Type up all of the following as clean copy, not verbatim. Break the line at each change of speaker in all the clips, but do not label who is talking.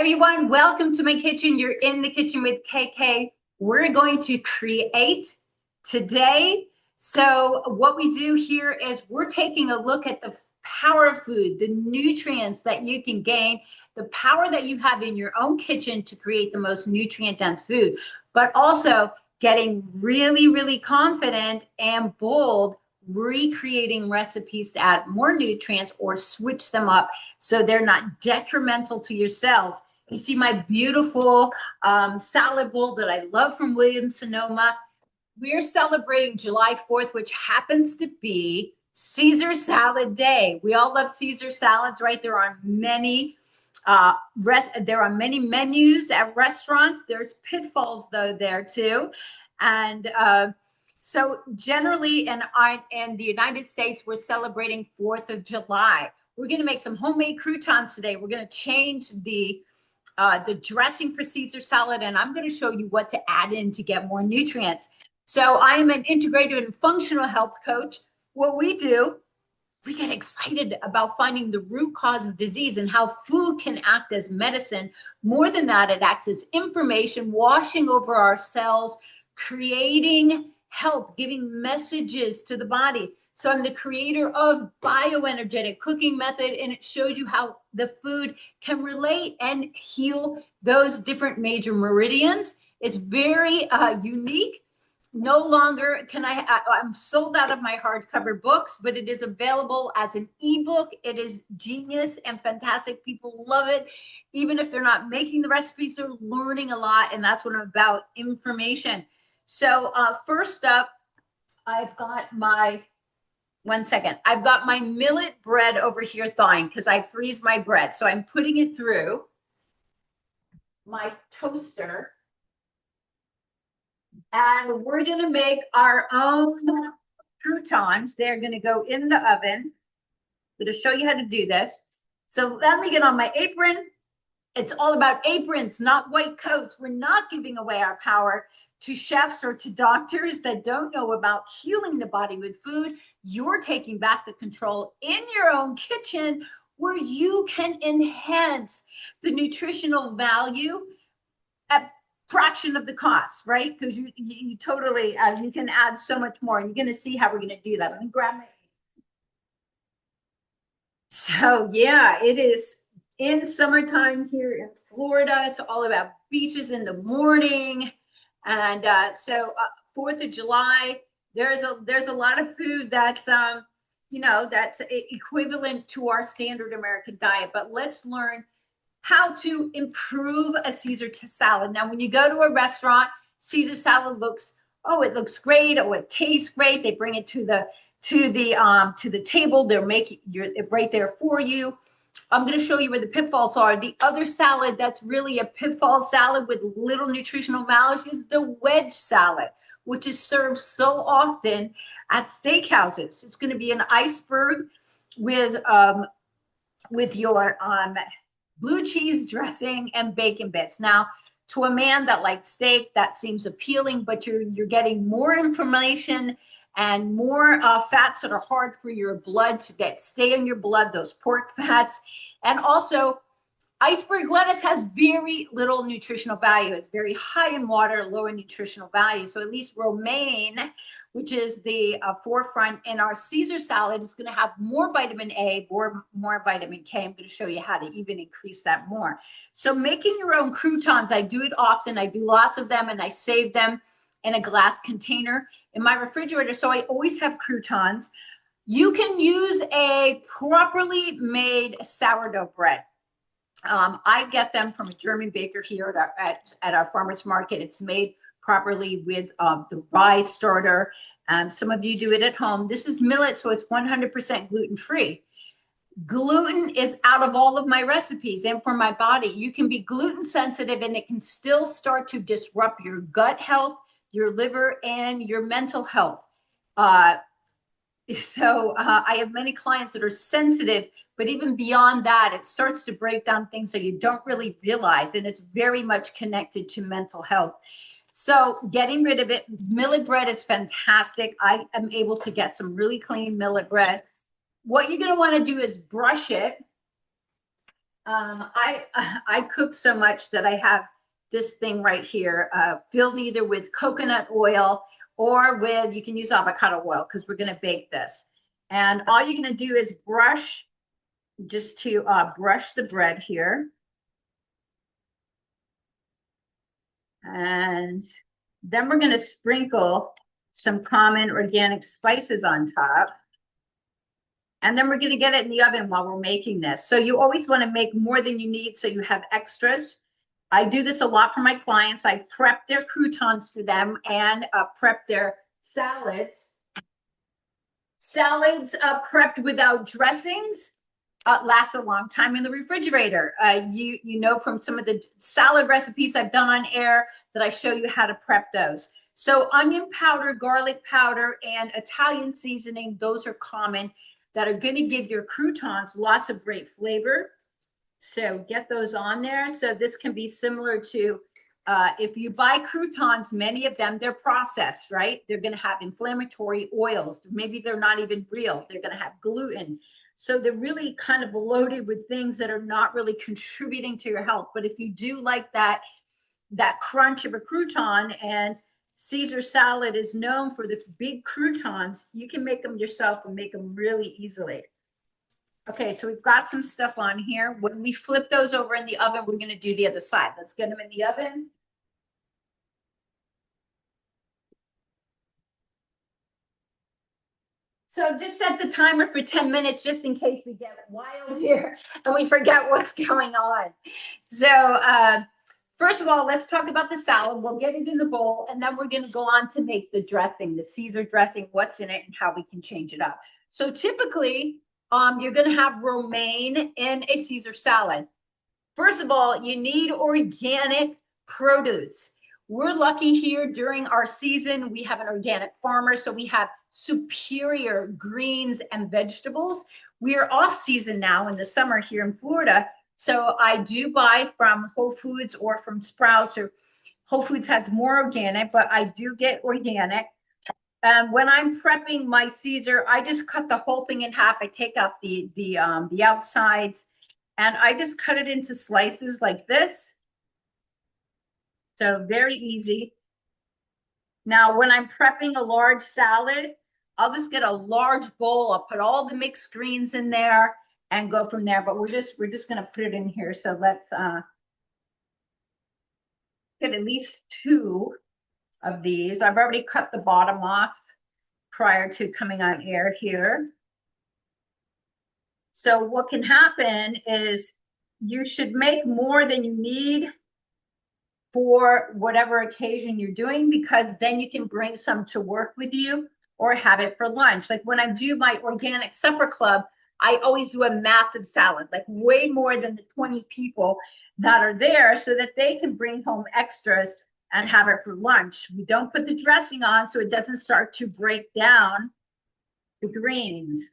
Everyone, welcome to my kitchen. You're in the kitchen with KK. We're going to create today. So what we do here is we're taking a look at the power of food, the nutrients that you can gain, the power that you have in your own kitchen to create the most nutrient dense food, but also getting really, really confident and bold, recreating recipes to add more nutrients or switch them up so they're not detrimental to yourself. You see my beautiful salad bowl that I love from Williams-Sonoma. We're celebrating July 4th, which happens to be Caesar Salad Day. We all love Caesar salads, right? There are many menus at restaurants. There's pitfalls though there too, and so generally in the United States, we're celebrating 4th of July. We're going to make some homemade croutons today. We're going to change the dressing for Caesar salad, and I'm going to show you what to add in to get more nutrients. So I am an integrative and functional health coach. What we do, we get excited about finding the root cause of disease and how food can act as medicine. More than that, it acts as information, washing over our cells, creating health, giving messages to the body. So I'm the creator of bioenergetic cooking method, and it shows you how the food can relate and heal those different major meridians. It's very unique. No longer can I'm sold out of my hardcover books, but it is available as an ebook. It is genius and fantastic. People love it. Even if they're not making the recipes, they're learning a lot, and that's what I'm about, information. So first up, I've got my millet bread over here thawing because I freeze my bread. So I'm putting it through my toaster. And we're going to make our own croutons. They're going to go in the oven. I'm going to show you how to do this. So let me get on my apron. It's all about aprons, not white coats. We're not giving away our power to chefs or to doctors that don't know about healing the body with food. You're taking back the control in your own kitchen where you can enhance the nutritional value at fraction of the cost, right? Because you totally, you can add so much more. And you're going to see how we're going to do that. Let me grab my. So yeah, it is in summertime here in Florida. It's all about beaches in the morning. And 4th of July, there's a lot of food that's, that's equivalent to our standard American diet. But let's learn how to improve a Caesar salad. Now, when you go to a restaurant, Caesar salad it looks great. Oh, it tastes great. They bring it to the table. They're making it right there for you. I'm going to show you where the pitfalls are. The other salad that's really a pitfall salad with little nutritional value is the wedge salad, which is served so often at steakhouses. It's going to be an iceberg with your blue cheese dressing and bacon bits. Now, to a man that likes steak, that seems appealing, but you're getting more information and more fats that are hard for your blood to stay in your blood, those pork fats. And also, iceberg lettuce has very little nutritional value. It's very high in water, low in nutritional value. So at least romaine, which is the forefront in our Caesar salad, is going to have more vitamin A, more vitamin K. I'm going to show you how to even increase that more. So making your own croutons, I do it often. I do lots of them, and I save them in a glass container in my refrigerator. So I always have croutons. You can use a properly made sourdough bread. I get them from a German baker here at our farmer's market. It's made properly with the rye starter. Some of you do it at home. This is millet, so it's 100% gluten-free. Gluten is out of all of my recipes and for my body. You can be gluten sensitive and it can still start to disrupt your gut health, your liver, and your mental health. I have many clients that are sensitive, but even beyond that, it starts to break down things that you don't really realize, and it's very much connected to mental health. So getting rid of it, millet bread is fantastic. I am able to get some really clean millet bread. What you're going to want to do is brush it I cook so much that I have this thing right here, filled either with coconut oil or with, you can use avocado oil because we're going to bake this. And all you're going to do is brush, just to brush the bread here. And then we're going to sprinkle some common organic spices on top. And then we're going to get it in the oven while we're making this. So you always want to make more than you need so you have extras. I do this a lot for my clients. I prep their croutons for them and prep their salads. Salads prepped without dressings last a long time in the refrigerator. You know from some of the salad recipes I've done on air that I show you how to prep those. So onion powder, garlic powder, and Italian seasoning, those are common that are going to give your croutons lots of great flavor. So get those on there. So this can be similar to if you buy croutons, many of them, they're processed, right? They're going to have inflammatory oils. Maybe they're not even real. They're going to have gluten. So they're really kind of loaded with things that are not really contributing to your health. But if you do like that crunch of a crouton, and Caesar salad is known for the big croutons, you can make them yourself and make them really easily. Okay, so we've got some stuff on here. When we flip those over in the oven, we're going to do the other side. Let's get them in the oven. So just set the timer for 10 minutes just in case we get wild here and we forget what's going on. So first of all, let's talk about the salad. We'll get it in the bowl, and then we're going to go on to make the dressing, the Caesar dressing, what's in it and how we can change it up. So typically, you're going to have romaine in a Caesar salad. First of all, you need organic produce. We're lucky here during our season. We have an organic farmer, so we have superior greens and vegetables. We are off season now in the summer here in Florida. So I do buy from Whole Foods or from Sprouts, or Whole Foods has more organic, but I do get organic. When I'm prepping my Caesar, I just cut the whole thing in half. I take out the outsides, and I just cut it into slices like this. So very easy. Now, when I'm prepping a large salad, I'll just get a large bowl. I'll put all the mixed greens in there and go from there. But we're just going to put it in here. So let's get at least 2 of these. I've already cut the bottom off prior to coming on air here. So what can happen is you should make more than you need for whatever occasion you're doing, because then you can bring some to work with you or have it for lunch. Like when I do my organic supper club, I always do a massive salad, like way more than the 20 people that are there, so that they can bring home extras and have it for lunch. We don't put the dressing on so it doesn't start to break down the greens.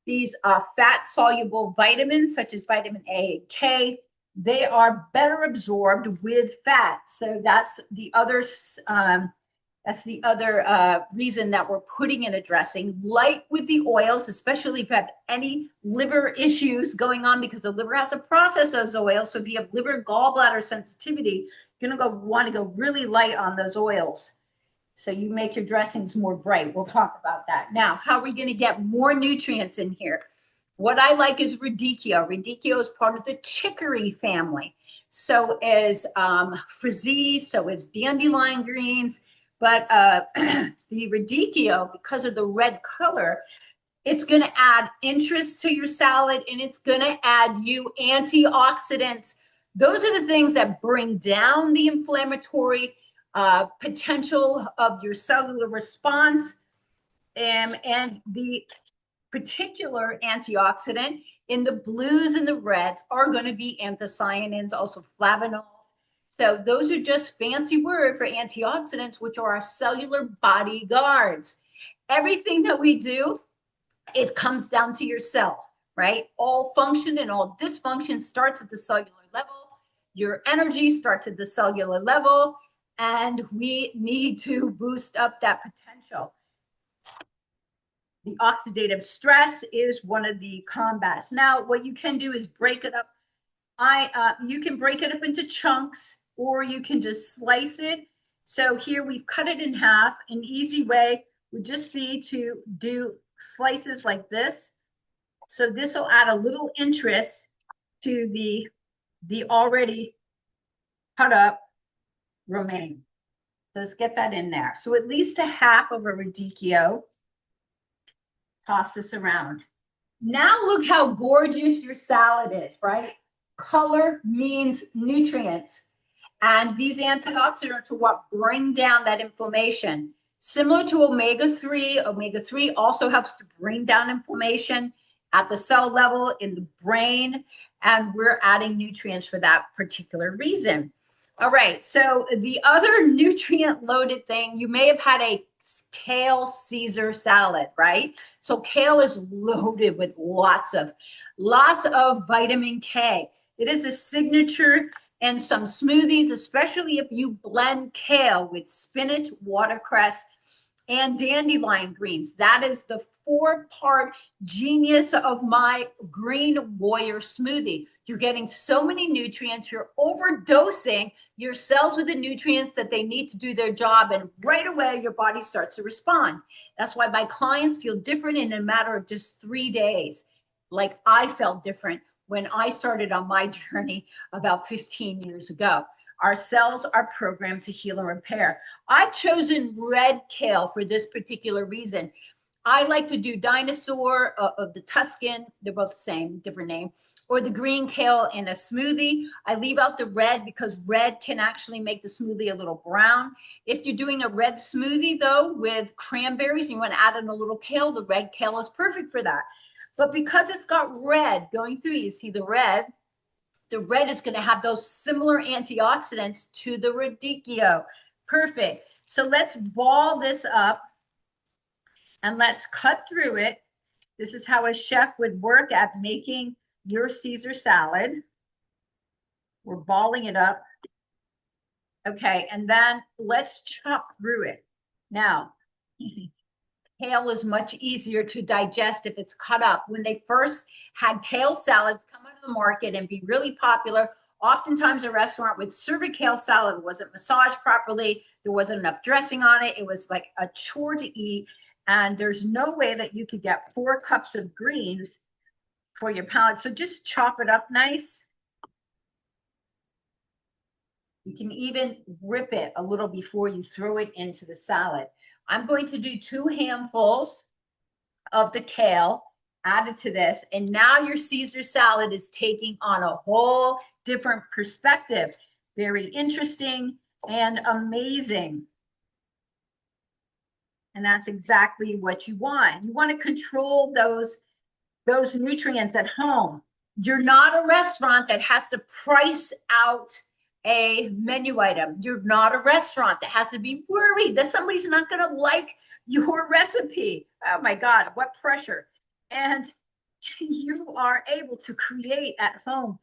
These fat-soluble vitamins, such as vitamin A and K, they are better absorbed with fat. So that's the other reason that we're putting in a dressing. Light with the oils, especially if you have any liver issues going on, because the liver has to process those oils. So if you have liver gallbladder sensitivity, you're going to want to go really light on those oils. So you make your dressings more bright. We'll talk about that. Now, how are we going to get more nutrients in here? What I like is Radicchio. Radicchio is part of the chicory family. So is frizzy, so is dandelion greens. But the Radicchio, because of the red color, it's going to add interest to your salad, and it's going to add you antioxidants. Those are the things that bring down the inflammatory potential of your cellular response, and the particular antioxidant in the blues and the reds are going to be anthocyanins, also flavonols. So those are just fancy word for antioxidants, which are our cellular bodyguards. Everything that we do, it comes down to your cell, right? All function and all dysfunction starts at the cellular level. Your energy starts at the cellular level, and we need to boost up that potential. The oxidative stress is one of the combats. Now, what you can do is break it up. You can break it up into chunks, or you can just slice it. So here we've cut it in half. An easy way would just be to do slices like this. So this will add a little interest to the already cut up romaine. Let's get that in there. So at least a half of a radicchio. Toss this around. Now look how gorgeous your salad is, right? Color means nutrients. And these antioxidants are what bring down that inflammation. Similar to omega-3, omega-3 also helps to bring down inflammation at the cell level in the brain. And we're adding nutrients for that particular reason. All right, so the other nutrient-loaded thing, you may have had a kale Caesar salad, right? So kale is loaded with lots of vitamin K. It is a signature in some smoothies, especially if you blend kale with spinach, watercress, and dandelion greens. That is the 4-part genius of my Green Warrior smoothie. You're getting so many nutrients, you're overdosing your cells with the nutrients that they need to do their job, and right away your body starts to respond. That's why my clients feel different in a matter of just 3 days. Like I felt different when I started on my journey about 15 years ago. Our cells are programmed to heal and repair. I've chosen red kale for this particular reason. I like to do dinosaur of the Tuscan. They're both the same, different name. Or the green kale in a smoothie. I leave out the red because red can actually make the smoothie a little brown. If you're doing a red smoothie, though, with cranberries, and you want to add in a little kale, the red kale is perfect for that. But because it's got red going through, you see the red is going to have those similar antioxidants to the radicchio. Perfect. So let's ball this up and let's cut through it. This is how a chef would work at making your Caesar salad. We're balling it up. Okay, and then let's chop through it. Now, kale is much easier to digest if it's cut up. When they first had kale salads come out of the market and be really popular, oftentimes a restaurant would serve a kale salad. It wasn't massaged properly. There wasn't enough dressing on it. It was like a chore to eat. And there's no way that you could get 4 cups of greens for your palate. So just chop it up nice. You can even rip it a little before you throw it into the salad. I'm going to do 2 handfuls of the kale added to this. And now your Caesar salad is taking on a whole different perspective. Very interesting and amazing. And that's exactly what you want. You want to control those nutrients at home. You're not a restaurant that has to price out a menu item. You're not a restaurant that has to be worried that somebody's not going to like your recipe. Oh my God, what pressure. And you are able to create at home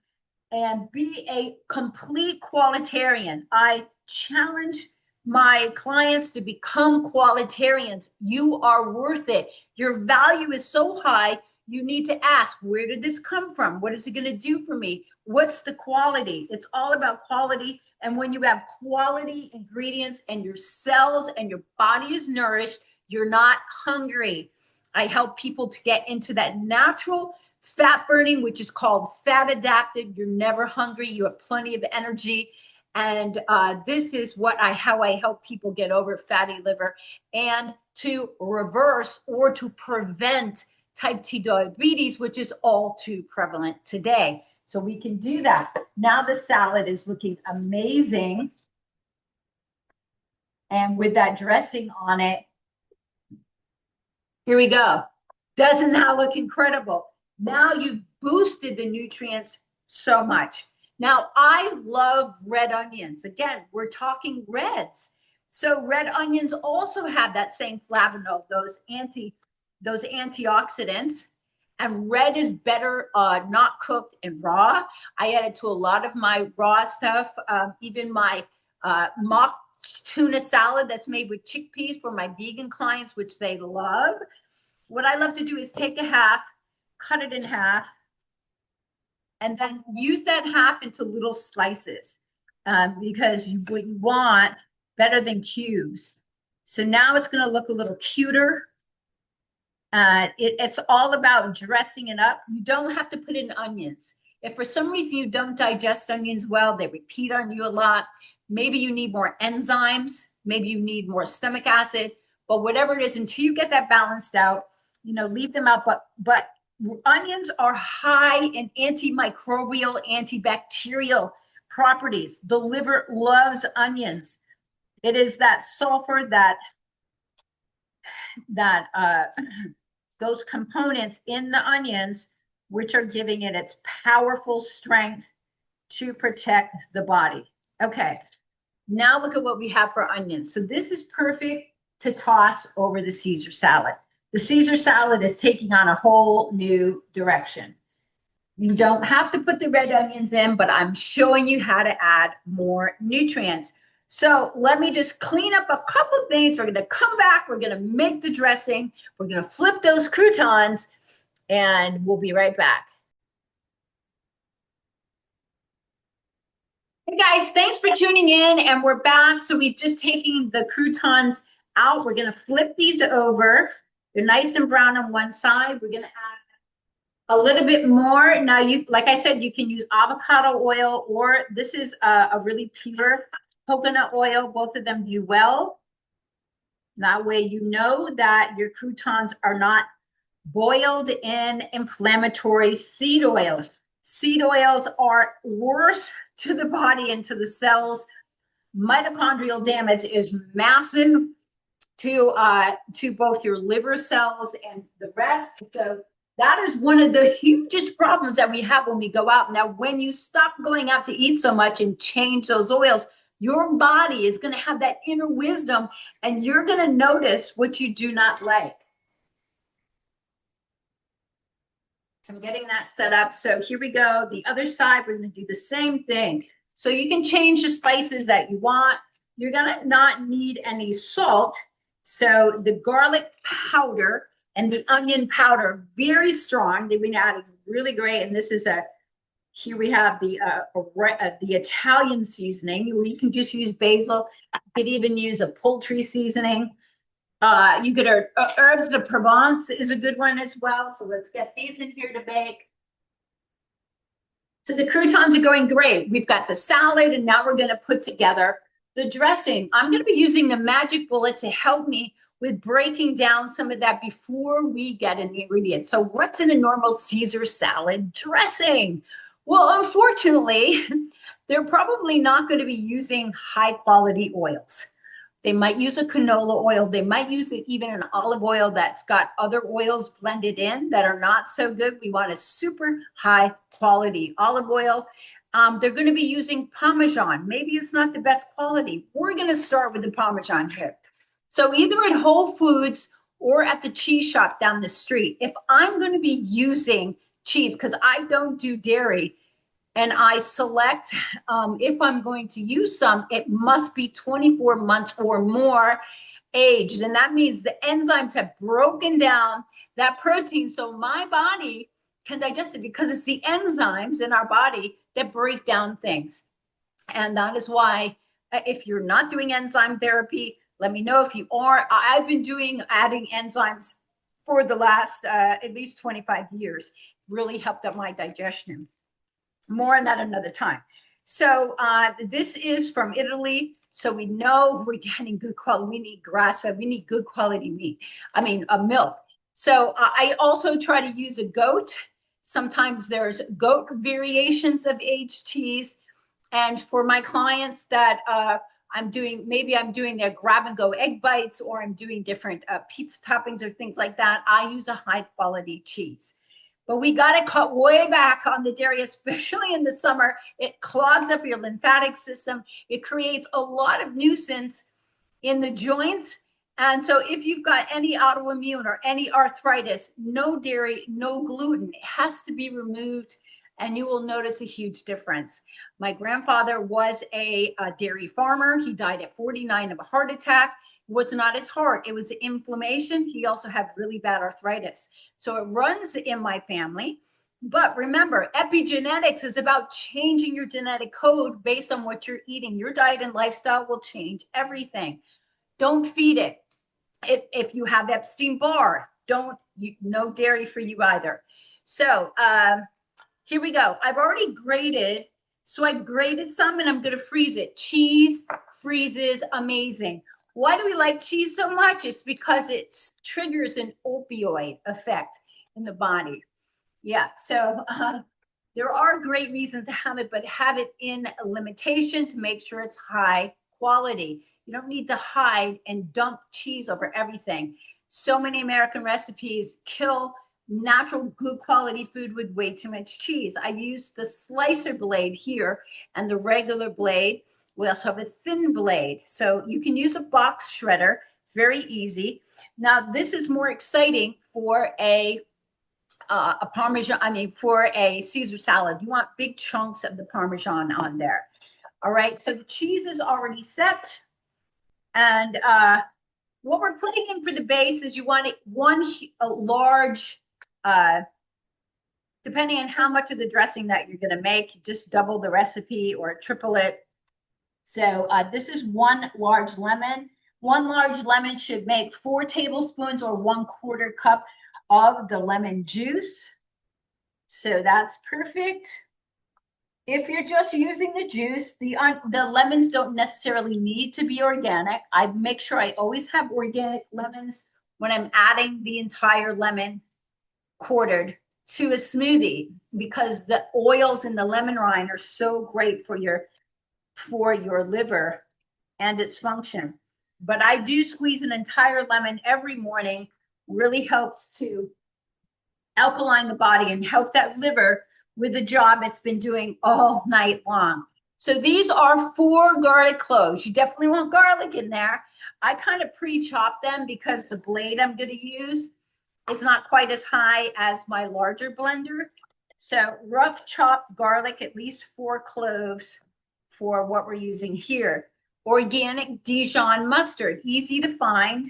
and be a complete qualitarian. I challenge my clients to become qualitarians. You are worth it. Your value is so high. You need to ask, where did this come from? What is it going to do for me? What's the quality? It's all about quality. And when you have quality ingredients and your cells and your body is nourished, you're not hungry. I help people to get into that natural fat burning, which is called fat adapted. You're never hungry. You have plenty of energy. And this is how I help people get over fatty liver and to reverse or to prevent type 2 diabetes, which is all too prevalent today. So we can do that. Now the salad is looking amazing. And with that dressing on it, here we go. Doesn't that look incredible? Now you've boosted the nutrients so much. Now, I love red onions. Again, we're talking reds. So red onions also have that same flavonoid, those antioxidants. And red is better not cooked and raw. I add it to a lot of my raw stuff, even my mock tuna salad that's made with chickpeas for my vegan clients, which they love. what I love to do is take a half, cut it in half, and then use that half into little slices because what you want better than cubes. So now it's going to look a little cuter. It's all about dressing it up. You don't have to put in onions. If for some reason you don't digest onions well, they repeat on you a lot. Maybe you need more enzymes. Maybe you need more stomach acid. But whatever it is, until you get that balanced out, leave them out. But onions are high in antimicrobial, antibacterial properties. The liver loves onions. It is that sulfur, those components in the onions, which are giving it its powerful strength to protect the body. Okay, now look at what we have for onions. So this is perfect to toss over the Caesar salad. The Caesar salad is taking on a whole new direction. You don't have to put the red onions in, but I'm showing you how to add more nutrients. So let me just clean up a couple of things. We're going to come back. We're going to make the dressing. We're going to flip those croutons, and we'll be right back. Hey guys, thanks for tuning in, and we're back. So we've just taken the croutons out. We're going to flip these over. They're nice and brown on one side. We're going to add a little bit more. Now, like I said, you can use avocado oil, or this is a really pure coconut oil. Both of them do well. That way you know that your croutons are not boiled in inflammatory seed oils. Seed oils are worse to the body and to the cells. Mitochondrial damage is massive to both your liver cells and the rest. So that is one of the hugest problems that we have when we go out. Now, when you stop going out to eat so much and change those oils, your body is going to have that inner wisdom, and you're going to notice what you do not like. I'm getting that set up. So here we go. The other side, we're going to do the same thing. So you can change the spices that you want. You're going to not need any salt. So the garlic powder and the onion powder, very strong. They've been added really great. And this is here we have the Italian seasoning. You can just use basil. You could even use a poultry seasoning. You could herbs de Provence is a good one as well. So let's get these in here to bake. So the croutons are going great. We've got the salad, and now we're going to put together the dressing. I'm going to be using the magic bullet to help me with breaking down some of that before we get in the ingredients. So what's in a normal Caesar salad dressing? Well, unfortunately, they're probably not going to be using high quality oils. They might use a canola oil. They might use even an olive oil that's got other oils blended in that are not so good. We want a super high quality olive oil. They're going to be using Parmesan. Maybe it's not the best quality. We're going to start with the Parmesan here. So either at Whole Foods or at the cheese shop down the street, if I'm going to be using cheese, because I don't do dairy, and I select, if I'm going to use some, it must be 24 months or more aged. And that means the enzymes have broken down that protein so my body can digest it, because it's the enzymes in our body that break down things. And that is why if you're not doing enzyme therapy, let me know. If you are. I've been adding enzymes for the last at least 25 years. Really helped up my digestion. More on that another time. So this is from Italy. So we know we're getting good quality. We need grass-fed. We need good quality meat. Milk. So I also try to use a goat. Sometimes there's goat variations of aged cheese. And for my clients that maybe I'm doing their grab-and-go egg bites, or I'm doing different pizza toppings or things like that, I use a high-quality cheese. But we got to cut way back on the dairy, especially in the summer. It clogs up your lymphatic system. It creates a lot of nuisance in the joints. And so if you've got any autoimmune or any arthritis, no dairy, no gluten, it has to be removed, and you will notice a huge difference. My grandfather was a dairy farmer. He died at 49 of a heart attack. was not his heart. It was inflammation. He also had really bad arthritis. So it runs in my family. But remember, epigenetics is about changing your genetic code based on what you're eating. Your diet and lifestyle will change everything. Don't feed it. If you have Epstein-Barr, no dairy for you either. So here we go. I've already grated. So I've grated some and I'm going to freeze it. Cheese freezes amazing. Why do we like cheese so much? It's because it triggers an opioid effect in the body. Yeah, so there are great reasons to have it, but have it in a limitation to make sure it's high quality. You don't need to hide and dump cheese over everything. So many American recipes kill natural, good quality food with way too much cheese. I use the slicer blade here and the regular blade. We also have a thin blade. So you can use a box shredder, very easy. Now, this is more exciting for a for a Caesar salad. You want big chunks of the Parmesan on there. All right, so the cheese is already set. And what we're putting in for the base is you want a large, depending on how much of the dressing that you're going to make, just double the recipe or triple it. So this is one large lemon. One large lemon should make 4 tablespoons or 1/4 cup of the lemon juice. So that's perfect. If you're just using the juice, the lemons don't necessarily need to be organic. I make sure I always have organic lemons when I'm adding the entire lemon quartered to a smoothie, because the oils in the lemon rind are so great for your liver and its function. But I do squeeze an entire lemon every morning. Really helps to alkaline the body and help that liver with the job it's been doing all night long. So these are 4 garlic cloves. You definitely want garlic in there. I kind of pre-chop them because the blade I'm going to use is not quite as high as my larger blender. So rough chopped garlic, at least 4 cloves for what we're using here. Organic Dijon mustard, easy to find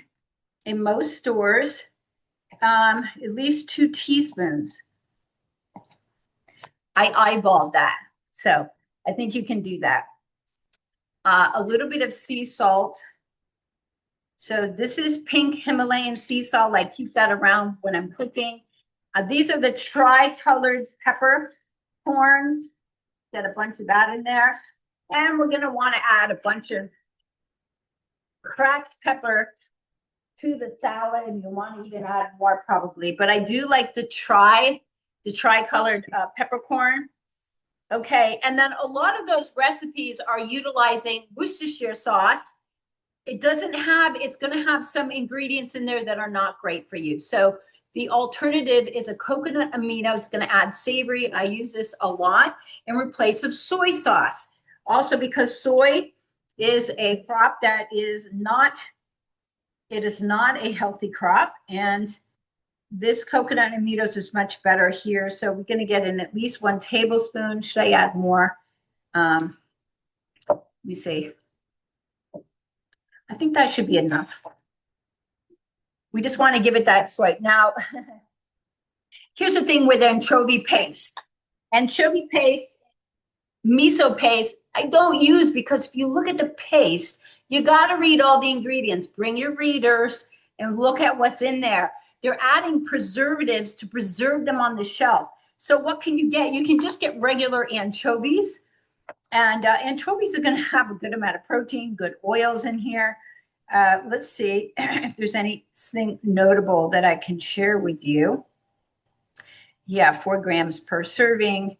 in most stores. At least 2 teaspoons. I eyeballed that, so I think you can do that. A little bit of sea salt. So this is pink Himalayan sea salt. I keep that around when I'm cooking. These are the tri-colored peppercorns. Get a bunch of that in there. And we're going to want to add a bunch of cracked pepper to the salad, and you want to even add more probably, but I do like the tri-colored peppercorn. Okay, and then a lot of those recipes are utilizing Worcestershire sauce. It's going to have some ingredients in there that are not great for you. So the alternative is a coconut amino. It's going to add savory. I use this a lot in replace of soy sauce. Also, because soy is a crop that is not a healthy crop, and this coconut aminos is much better here. So we're going to get in at least 1 tablespoon. Should I add more? Let me see. I think that should be enough. We just want to give it that swipe. Now, here's the thing with anchovy paste. Anchovy paste, miso paste, I don't use, because if you look at the paste, you got to read all the ingredients. Bring your readers and look at what's in there. They're adding preservatives to preserve them on the shelf. So what can you get? You can just get regular anchovies. And anchovies are going to have a good amount of protein, good oils in here. Let's see if there's anything notable that I can share with you. Yeah, 4 grams per serving.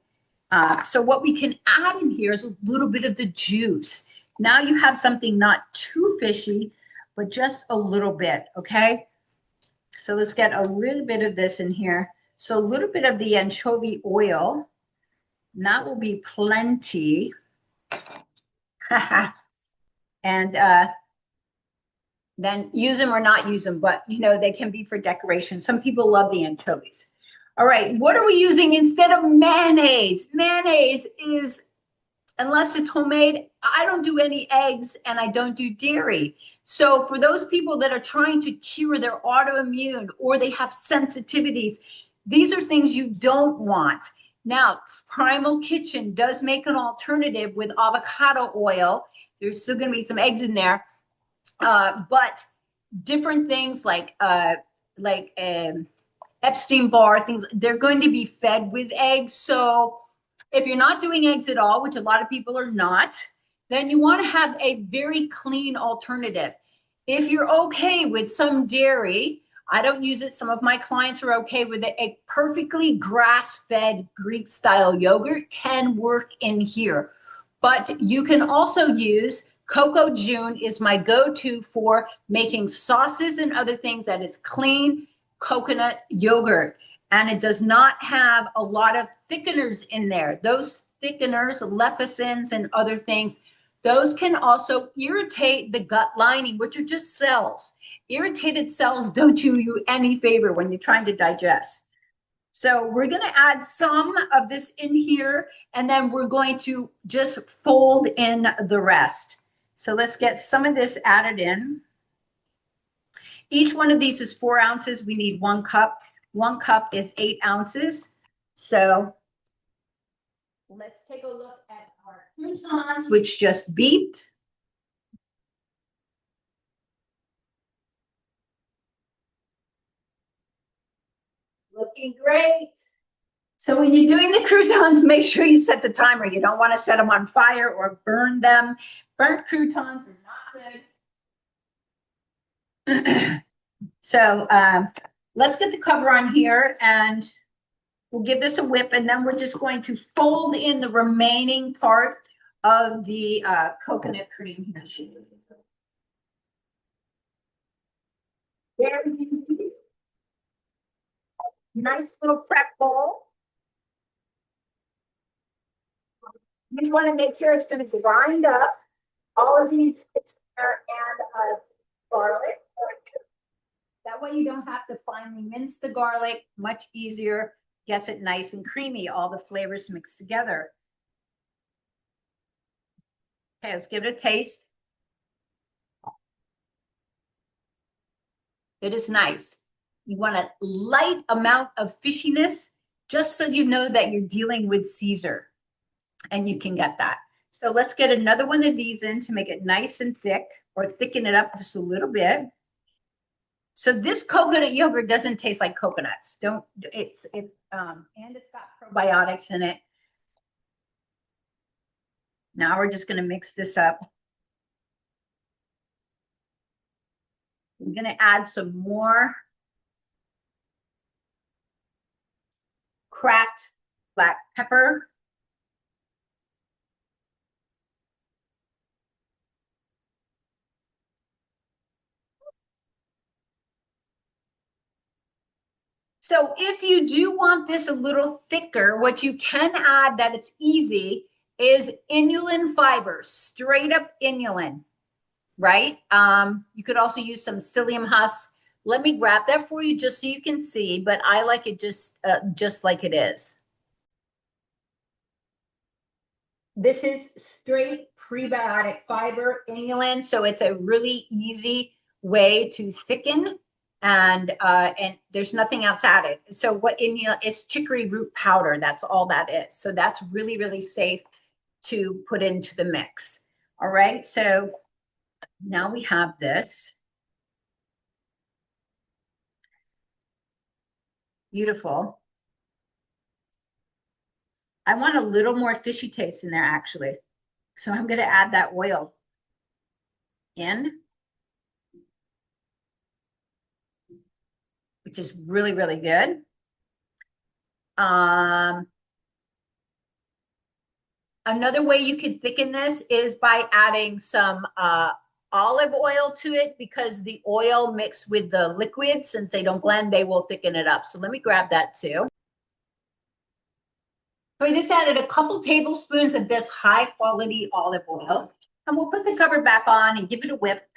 So what we can add in here is a little bit of the juice. Now you have something not too fishy, but just a little bit, okay? So let's get a little bit of this in here. So a little bit of the anchovy oil. And that will be plenty. And then use them or not use them, but you know, they can be for decoration. Some people love the anchovies. All right, what are we using instead of mayonnaise? Mayonnaise is, unless it's homemade, I don't do any eggs and I don't do dairy. So for those people that are trying to cure their autoimmune or they have sensitivities, these are things you don't want. Now, Primal Kitchen does make an alternative with avocado oil. There's still going to be some eggs in there, but different things like Epstein-Barr things, they're going to be fed with eggs. So if you're not doing eggs at all, which a lot of people are not, then you want to have a very clean alternative. If you're okay with some dairy, I don't use it. Some of my clients are okay with it. A perfectly grass-fed Greek-style yogurt can work in here. But you can also use COCOJUNE is my go-to for making sauces and other things that is clean coconut yogurt. And it does not have a lot of thickeners in there. Those thickeners, lecithins and other things, those can also irritate the gut lining, which are just cells. Irritated cells don't do you any favor when you're trying to digest. So we're going to add some of this in here, and then we're going to just fold in the rest. So let's get some of this added in. Each one of these is 4 ounces. We need 1 cup. 1 cup is 8 ounces. So let's take a look at our croutons, which just beeped. Looking great. So when you're doing the croutons, make sure you set the timer. You don't want to set them on fire or burn them. Burnt croutons are not good. So let's get the cover on here and we'll give this a whip, and then we're just going to fold in the remaining part of the coconut cream here. There you can see. Nice little prep bowl. You just want to make sure it's going to grind up all of these bits there and garlic. That way you don't have to finely mince the garlic, much easier, gets it nice and creamy, all the flavors mixed together. Okay, let's give it a taste. It is nice. You want a light amount of fishiness, just so you know that you're dealing with Caesar, and you can get that. So let's get another one of these in to make it nice and thick, or thicken it up just a little bit. So this coconut yogurt doesn't taste like coconuts. And it's got probiotics in it. Now we're just going to mix this up. I'm going to add some more cracked black pepper. So if you do want this a little thicker, what you can add that it's easy is inulin fiber, straight up inulin, right? You could also use some psyllium husk. Let me grab that for you just so you can see, but I like it just like it is. This is straight prebiotic fiber, inulin, so it's a really easy way to thicken, and there's nothing else added. So what inulin is, chicory root powder. That's all that is. So that's really, really safe to put into the mix. All right, so now we have this. Beautiful. I want a little more fishy taste in there, actually. So I'm going to add that oil in, which is really, really good. Another way you can thicken this is by adding some olive oil to it, because the oil mixed with the liquid, since they don't blend, they will thicken it up. So let me grab that too. So I just added a couple tablespoons of this high quality olive oil, and we'll put the cover back on and give it a whip.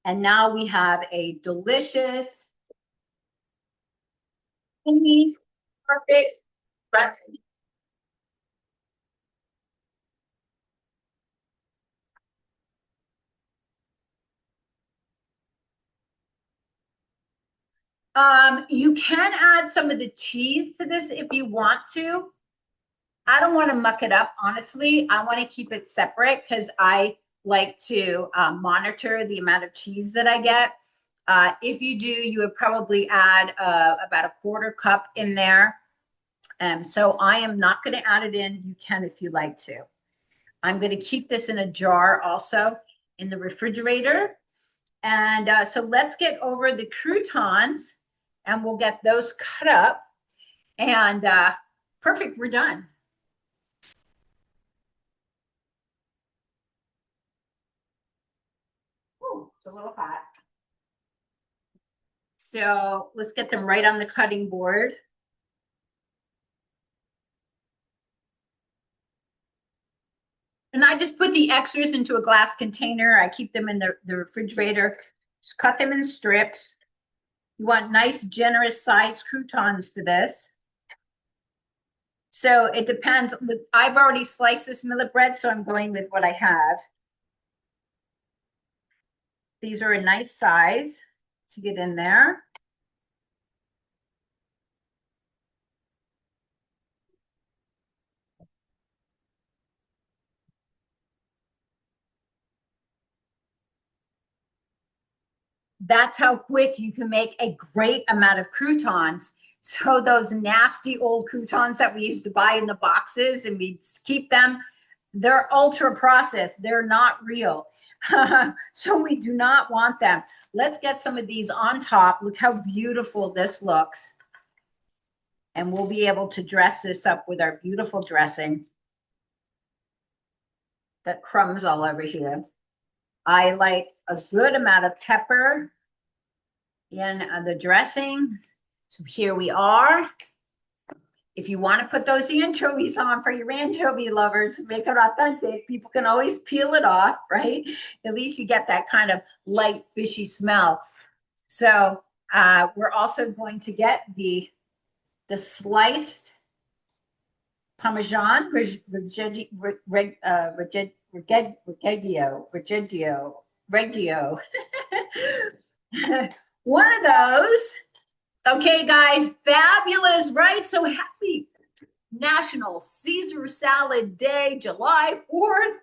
And now we have a delicious, perfect recipe. You can add some of the cheese to this if you want to. I don't want to muck it up, honestly. I want to keep it separate because I like to monitor the amount of cheese that I get. If you do, you would probably add about a quarter cup in there. So I am not going to add it in. You can if you like to. I'm going to keep this in a jar also in the refrigerator. And so let's get over the croutons and we'll get those cut up. And perfect, we're done. Ooh, it's a little hot. So let's get them right on the cutting board. And I just put the extras into a glass container. I keep them in the refrigerator. Just cut them in strips. You want nice, generous sized croutons for this. So it depends. I've already sliced this millet bread, so I'm going with what I have. These are a nice size to get in there. That's how quick you can make a great amount of croutons. So those nasty old croutons that we used to buy in the boxes and we keep them, they're ultra processed. They're not real. So we do not want them. Let's get some of these on top. Look how beautiful this looks. And we'll be able to dress this up with our beautiful dressing. Got crumbs all over here. I like a good amount of pepper in the dressing. So here we are. If you want to put those anchovies on for your anchovy lovers, make it authentic, people can always peel it off, right? At least you get that kind of light fishy smell. So we're also going to get the sliced Parmigiano Reggiano. One of those. Okay, guys, fabulous, right? So happy National Caesar Salad Day, July 4th,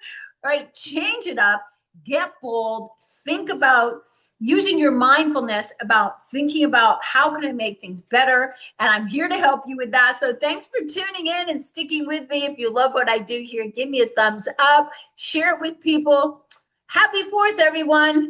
right? Change it up, get bold, think about using your mindfulness about thinking about how can I make things better. And I'm here to help you with that. So thanks for tuning in and sticking with me. If you love what I do here, give me a thumbs up, share it with people. Happy 4th, everyone.